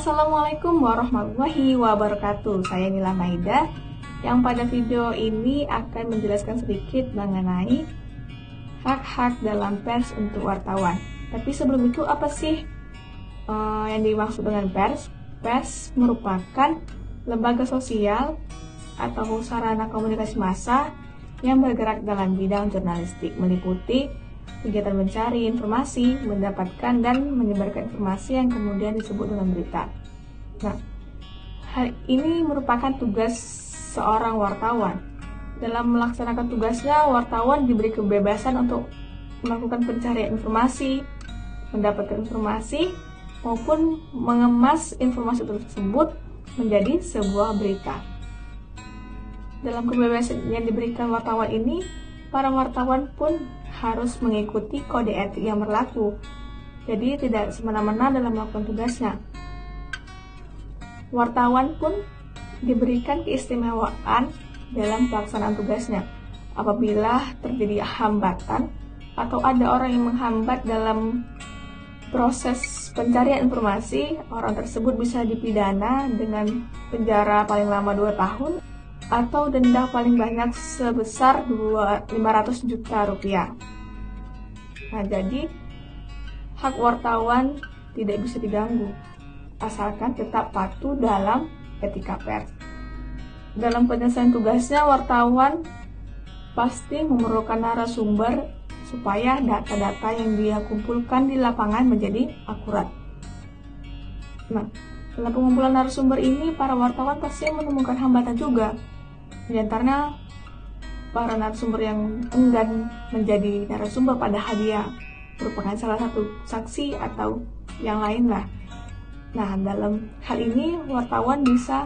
Assalamualaikum warahmatullahi wabarakatuh. Saya Nila Maida yang pada video ini akan menjelaskan sedikit mengenai hak-hak dalam pers untuk wartawan. Tapi sebelum itu, apa sih yang dimaksud dengan pers? Pers merupakan lembaga sosial atau sarana komunikasi massa yang bergerak dalam bidang jurnalistik, meliputi kegiatan mencari informasi, mendapatkan dan menyebarkan informasi yang kemudian disebut dengan berita. Nah, hal ini merupakan tugas seorang wartawan. Dalam melaksanakan tugasnya, wartawan diberi kebebasan untuk melakukan pencarian informasi, mendapatkan informasi, maupun mengemas informasi tersebut menjadi sebuah berita. Dalam kebebasan yang diberikan wartawan ini, para wartawan pun harus mengikuti kode etik yang berlaku, jadi tidak semena-mena dalam melakukan tugasnya. Wartawan pun diberikan keistimewaan dalam pelaksanaan tugasnya. Apabila terjadi hambatan atau ada orang yang menghambat dalam proses pencarian informasi, orang tersebut bisa dipidana dengan penjara paling lama 2 tahun atau denda paling banyak sebesar 500 juta rupiah. Nah, jadi hak wartawan tidak bisa diganggu, asalkan tetap patuh dalam etika pers. Dalam penyelesaian tugasnya, wartawan pasti memerlukan narasumber supaya data-data yang dia kumpulkan di lapangan menjadi akurat. Nah, dalam pengumpulan narasumber ini, para wartawan pasti menemukan hambatan juga. Di antaranya, para narasumber yang enggan menjadi narasumber padahal dia merupakan salah satu saksi atau yang lain lah. Nah, dalam hal ini wartawan bisa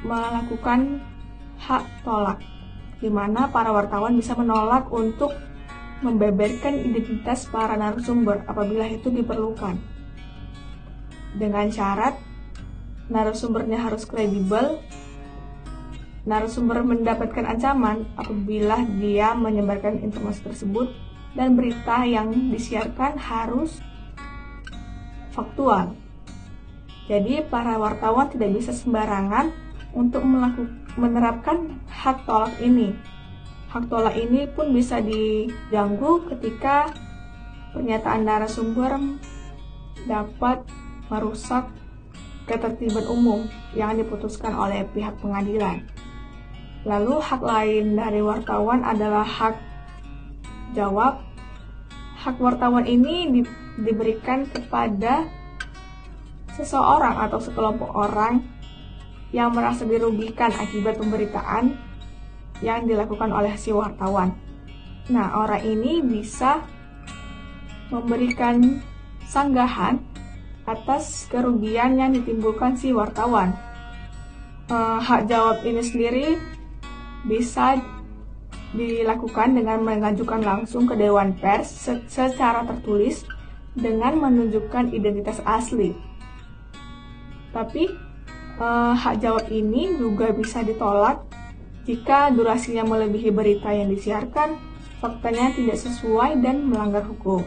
melakukan hak tolak, di mana para wartawan bisa menolak untuk membeberkan identitas para narasumber apabila itu diperlukan. Dengan syarat narasumbernya harus kredibel. Narasumber mendapatkan ancaman apabila dia menyebarkan informasi tersebut, dan berita yang disiarkan harus faktual. Jadi para wartawan tidak bisa sembarangan untuk menerapkan hak tolak ini. Hak tolak ini pun bisa diganggu ketika pernyataan narasumber dapat merusak ketertiban umum yang diputuskan oleh pihak pengadilan. Lalu hak lain dari wartawan adalah hak jawab. Hak wartawan ini diberikan kepada seseorang atau sekelompok orang yang merasa dirugikan akibat pemberitaan yang dilakukan oleh si wartawan. Nah, orang ini bisa memberikan sanggahan atas kerugian yang ditimbulkan si wartawan. Hak jawab ini sendiri bisa dilakukan dengan mengajukan langsung ke Dewan Pers secara tertulis dengan menunjukkan identitas asli. Tapi hak jawab ini juga bisa ditolak jika durasinya melebihi berita yang disiarkan, faktanya tidak sesuai dan melanggar hukum.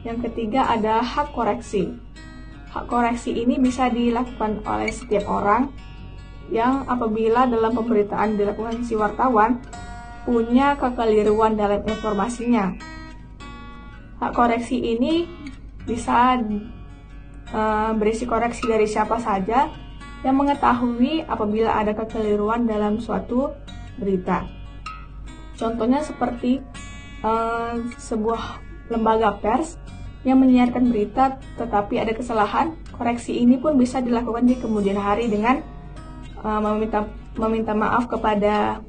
Yang ketiga ada hak koreksi. Hak koreksi ini bisa dilakukan oleh setiap orang yang apabila dalam pemberitaan dilakukan si wartawan punya kekeliruan dalam informasinya. Hak koreksi ini bisa berisi koreksi dari siapa saja yang mengetahui apabila ada kekeliruan dalam suatu berita. Contohnya seperti sebuah lembaga pers yang menyiarkan berita tetapi ada kesalahan, koreksi ini pun bisa dilakukan di kemudian hari dengan meminta maaf kepada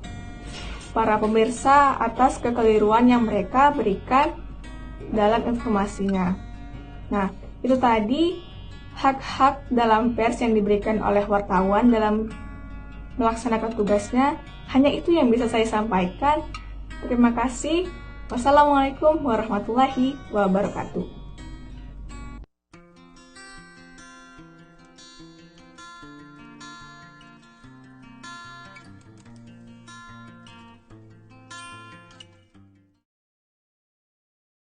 para pemirsa atas kekeliruan yang mereka berikan dalam informasinya. Nah, itu tadi hak-hak dalam pers yang diberikan oleh wartawan dalam melaksanakan tugasnya. Hanya itu yang bisa saya sampaikan. Terima kasih. Wassalamualaikum warahmatullahi wabarakatuh.